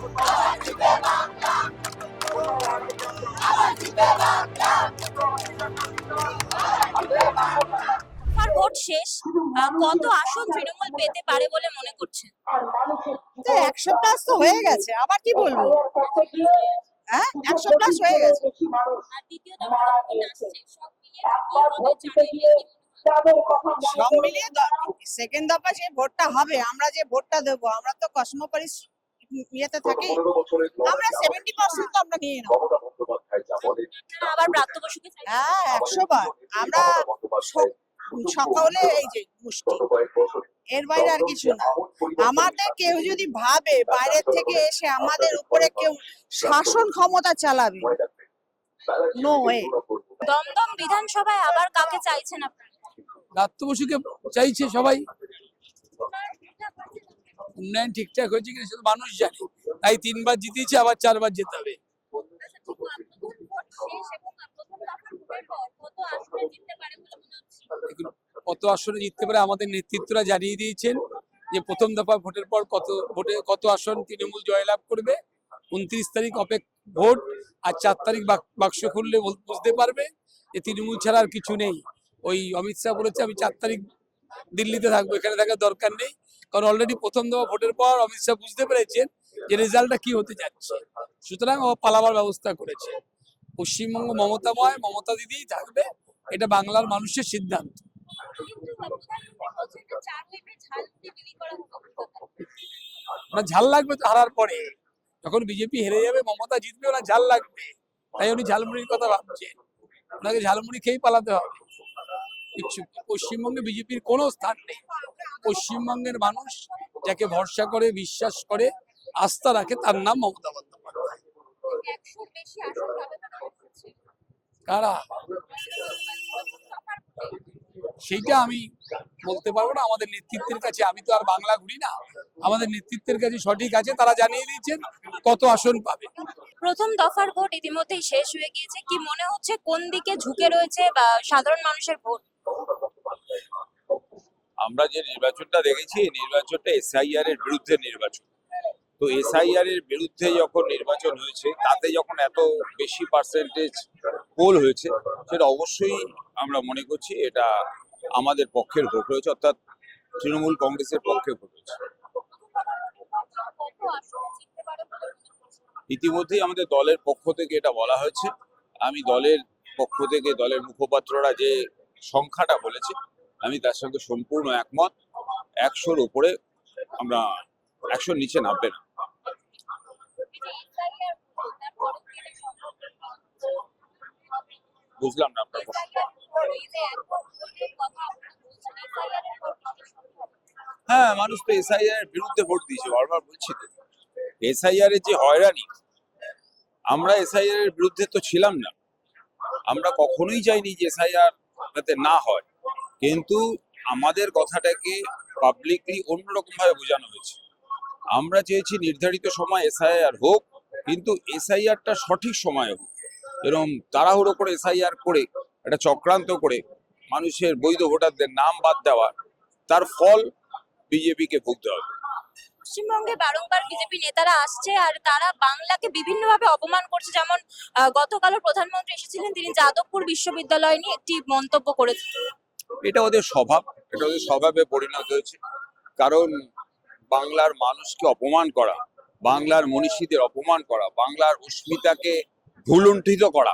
আর vote শেষ, কত আসন তৃণমূল পেতে পারে বলে মনে করছেন? 100+ তো হয়ে গেছে, আবার কি বলবো? হ্যাঁ, 100+ হয়ে গেছে। আর দ্বিতীয় দফা ভোট আসছে, সব মিলিয়ে সব মিলিয়ে সেকেন্ড দফা যে ভোটটা হবে, আমরা যে ভোটটা দেবো, আমরা তো কসমোপলিস ইয়েতে থাকি, আমরা 70% তো আমরা নিয়ে নেবো। আবার ব্রাত্য বসুকে হ্যাঁ, 100 বার। আমরা সকলে এই যে মুষ্টি, এর বাইরে আর কিছু না। আমাদের কেউ যদি ভাবে বাইরের থেকে এসে আমাদের উপরে কেউ শাসন ক্ষমতা চালাবে, নো ওয়ে। দমদম বিধানসভায় আবার কাকে চাইছেন আপনারা? ব্রাত্য বসুকে চাইছে সবাই। উন্নয়ন ঠিকঠাক হয়েছে কিনা শুধু মানুষ জানে, তাই 3বার জিতেছে, আবার 4বার যেতে হবে। কত আসনে জিততে পারে আমাদের নেতৃত্বরা জানিয়ে দিয়েছেন যে প্রথম দফা ভোটের পর কত আসন তৃণমূল জয়লাভ করবে। 29 তারিখ ভোট, আর 4 তারিখ বাক্স খুললে বুঝতে পারবে যে তৃণমূল ছাড়া আর কিছু নেই। ওই অমিত শাহ বলেছে আমি 4 তারিখ দিল্লিতে থাকবো, এখানে থাকার দরকার নেই, কারণ অলরেডি প্রথম দফা ভোটের পর অমিত শাহ বুঝতে পেরেছেন যে রেজাল্টটা কি হতে যাচ্ছে, সুতরাং ও পালাবার ব্যবস্থা করেছে। পশ্চিমবঙ্গ মমতাময়, মমতা দিদিই থাকবে, এটা বাংলার মানুষের সিদ্ধান্ত। ঝাল লাগবে তো হারার পরে, যখন বিজেপি হেরে যাবে মমতা জিতবে, ওরা ঝাল লাগবে, তাই উনি ঝালমুড়ির কথা ভাবছেন। ওনাকে ঝালমুড়ি খেয়েই পালাতে হবে। পশ্চিমবঙ্গে বিজেপির কোনো স্থান নেই। পশ্চিমবঙ্গের মানুষ যাকে ভরসা করে, বিশ্বাস করে, আস্থা রাখে, তার নাম মমতা বন্দ্যোপাধ্যায়। কারা সেইটা আমি বলতে পারবো না, আমাদের নেতৃত্বের কাছে। আমি তো আর বাংলা ঘুরি না, আমাদের নেতৃত্বের কাছে সঠিক আছে, তারা জানিয়ে দিয়েছেন কত আসন পাবে। প্রথম দফার ভোট ইতিমধ্যেই শেষ হয়ে গিয়েছে, কি মনে হচ্ছে কোন দিকে ঝুঁকে রয়েছে বা সাধারণ মানুষের ভোট? আমরা যে নির্বাচনটা দেখেছি, নির্বাচনটা এসআইআর এর বিরুদ্ধে নির্বাচন। তো এসআইআর এর বিরুদ্ধে যখন নির্বাচন হয়েছে, তাতে যখন এত বেশি পার্সেন্টেজ পোল হয়েছে, সেটা অবশ্যই আমরা মনে করছি এটা আমাদের পক্ষের ভোট হয়েছে, অর্থাৎ তৃণমূল কংগ্রেসের পক্ষে ভোট হয়েছে। ইতিমধ্যেই আমাদের দলের পক্ষ থেকে এটা বলা হয়েছে। আমি দলের পক্ষ থেকে, দলের মুখপাত্ররা যে সংখ্যাটা বলেছে, আমি তার সঙ্গে সম্পূর্ণ একমত। 100-র উপরে, আমরা 100-র নিচে নামবে না। বুঝলাম না আপনার প্রশ্ন। হ্যাঁ, মানুষ তো এসআইআর এর বিরুদ্ধে ভোট দিয়েছে, বারবার বলছি তো। এসআইআর এর যে হয়রানি, আমরা এসআইআর এর বিরুদ্ধে তো ছিলাম না, আমরা কখনোই চাইনি যে এসআইআর যাতে না হয়, কিন্তু আমাদের কথাটাকে পাবলিকলি অন্যরকম ভাবে বোঝানো হয়েছে। আমরা চেয়েছি নির্ধারিত সময় এসআইআর হোক, কিন্তু এসআইআরটা সঠিক সময়ে হোক। এরকম তাড়াহুড়ো করে এসআইআর করে, একটা চক্রান্ত করে মানুষের বৈধ ভোটারদের নাম বাদ দেওয়া, তার ফল বিজেপিকে ভুগতে হবে। পশ্চিমবঙ্গে বারংবার বিজেপি নেতারা আসছে আর তারা বাংলাকে বিভিন্নভাবে অপমান করছে, যেমন গতকালও প্রধানমন্ত্রী এসেছিলেন, তিনি যাদবপুর বিশ্ববিদ্যালয় নিয়ে একটি মন্তব্য করেছেন। এটা ওদের স্বভাব, এটা ওদের স্বভাবে পরিণত হয়েছে। কারণ বাংলার মানুষকে অপমান করা, বাংলার মনীষীদের অপমান করা, বাংলার অস্মিতাকে ভুলুণ্ঠিত করা,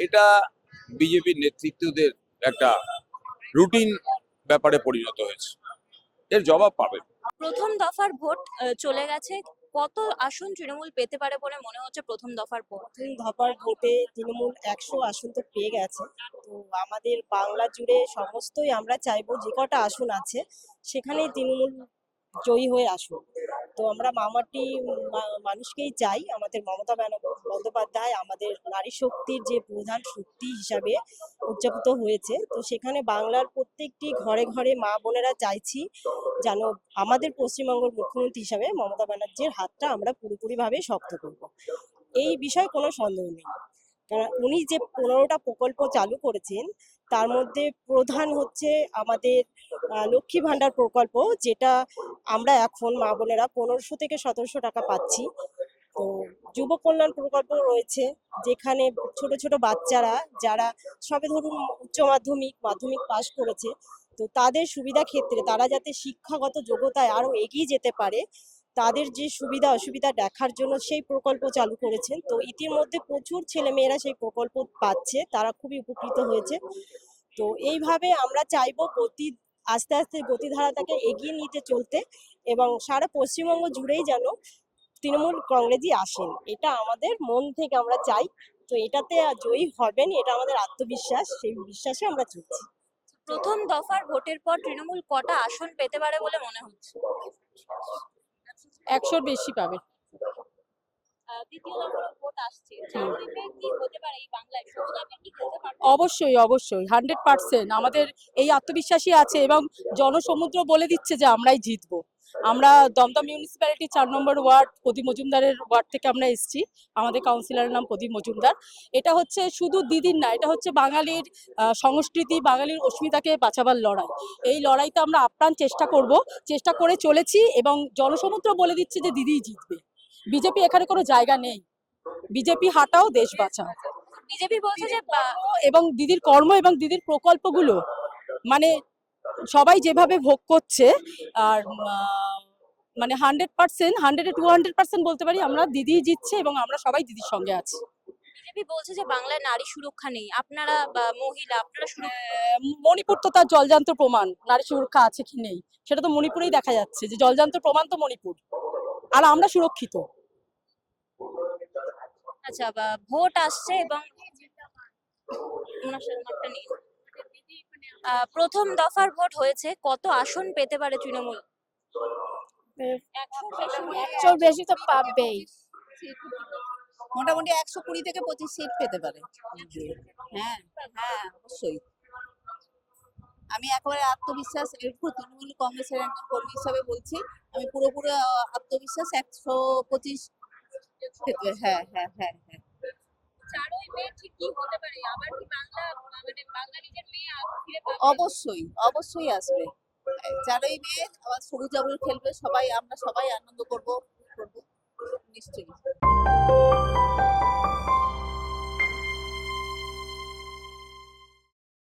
এটা বিজেপির নেতৃত্বদের একটা রুটিন ব্যাপারে পরিণত হয়েছে। এর জবাব পাবে। প্রথম দফার ভোট চলে গেছে, কত আসন তৃণমূল পেতে পারে বলে মনে হচ্ছে প্রথম দফার ভোট? প্রথম দফার ভোটে তৃণমূল 100 আসন তো পেয়ে গেছে। তো আমাদের বাংলা জুড়ে সমস্তই আমরা চাইবো যে কটা আসন আছে সেখানেই তৃণমূল জয়ী হয়ে আসুক। তো আমরা মামাটি মানুষকেই চাই, আমাদের মমতা বন্দ্যোপাধ্যায় আমাদের নারী শক্তির যে প্রধান শক্তি হিসাবে উদযাপিত হয়েছে। তো সেখানে বাংলার প্রত্যেকটি ঘরে ঘরে মা বোনেরা চাইছি যেন আমাদের পশ্চিমবঙ্গের মুখ্যমন্ত্রী হিসাবে মমতা ব্যানার্জির হাতটা আমরা পুরোপুরিভাবে শক্ত করব, এই বিষয়ে কোনো সন্দেহ নেই। কারণ উনি যে 15টা প্রকল্প চালু করেছেন, তার মধ্যে প্রধান হচ্ছে আমাদের লক্ষ্মী ভান্ডার প্রকল্প, যেটা আমরা এখন মা বোনেরা 1500 থেকে 1700 টাকা পাচ্ছি। তো যুব কল্যাণ প্রকল্প রয়েছে, যেখানে ছোট ছোট বাচ্চারা যারা সবে ধরুন উচ্চ মাধ্যমিক মাধ্যমিক পাশ করেছে, তো তাদের সুবিধা ক্ষেত্রে তারা যাতে শিক্ষাগত যোগ্যতায় আরো এগিয়ে যেতে পারে, তাদের যে সুবিধা অসুবিধা দেখার জন্য সেই প্রকল্প চালু করেছেন। তো ইতিমধ্যে প্রচুর ছেলেমেয়েরা সেই প্রকল্প পাচ্ছে, তারা খুবই উপকৃত হয়েছে। তো এইভাবে আমরা চাইবো আস্তে আস্তে গতিধারাটাকে এগিয়ে নিতে চলতে, এবং সারা পশ্চিমবঙ্গ জুড়েই যেন তৃণমূল কংগ্রেসই আসেন, এটা আমাদের মন থেকে আমরা চাই। তো এটাতে জয়ী হবেন, এটা আমাদের আত্মবিশ্বাস, সেই বিশ্বাসে আমরা চলছি। প্রথম দফার ভোটের পর তৃণমূল কটা আসন পেতে পারে বলে মনে হচ্ছে? 100-র বেশি পাবে। দ্বিতীয় দফার ভোট আসছে, চারই মে কি হতে পারে এই বাংলায়? সৌদামিনী কি খেলতে পারবে? অবশ্যই অবশ্যই 100% আমাদের এই আত্মবিশ্বাসই আছে, এবং জনসমুদ্র বলে দিচ্ছে যে আমরাই জিতবো। আমরা দমদম মিউনিসিপ্যালিটি 4 নম্বর ওয়ার্ড প্রদীপ মজুমদারের ওয়ার্ড থেকে আমরা এসেছি। আমাদের কাউন্সিলরের নাম প্রদীপ মজুমদার। এটা হচ্ছে শুধু দিদির না, এটা হচ্ছে বাঙালির সংস্কৃতি, বাঙালির অস্মিতাকে বাঁচাবার লড়াই। এই লড়াইতে আমরা আপ্রাণ চেষ্টা করে চলেছি, এবং জনসমুদ্র বলে দিচ্ছে যে দিদিই জিতবে। বিজেপি এখানে কোনো জায়গা নেই। বিজেপি হাটাও, দেশ বাঁচাও। বিজেপি বলছে যে এবং দিদির কর্ম এবং দিদির প্রকল্পগুলো মানে সবাই যেভাবে ভোগ করছে, আর মানে 100%, 100-200% বলতে পারি আমরা দিদি জিতছে, এবং আমরা সবাই দিদির সঙ্গে আছি। বিজেপি বলছে যে বাংলায় নারী সুরক্ষা নেই, আপনারা বা মহিলা আপনারা মণিপুর তো তার জলজান্ত প্রমাণ, নারী সুরক্ষা আছে কি নেই সেটা তো মণিপুরেই দেখা যাচ্ছে, যে জলজান্ত প্রমাণ তো মণিপুর, আর আমরা সুরক্ষিত। আচ্ছা, ভোট আসছে এবং ওনার সাথে একটা নিন। প্রথম দফার ভোট হয়েছে, কত আসন পেতে পারে তৃণমূল? 100-র বেশি তো পাবেই, মোটামুটি 120 থেকে 25 সিট পেতে পারে। হ্যাঁ হ্যাঁ অবশ্যই, আমি একেবারে আত্মবিশ্বাস, এরপর তৃণমূল কংগ্রেসের একজন কর্মী হিসাবে বলছি, আমি পুরোপুরি আত্মবিশ্বাস 125 পেতে। হ্যাঁ হ্যাঁ হ্যাঁ হ্যাঁ। 4ই মে ঠিক কি হতে পারে? আবার কি বাংলা মানে বাংলা নিজের মেয়ে ফিরে পাবে? অবশ্যই অবশ্যই আসবে। 4ই মে আবার সবুজ আবির খেলবে সবাই, আমরা সবাই আনন্দ করব নিশ্চয়ই।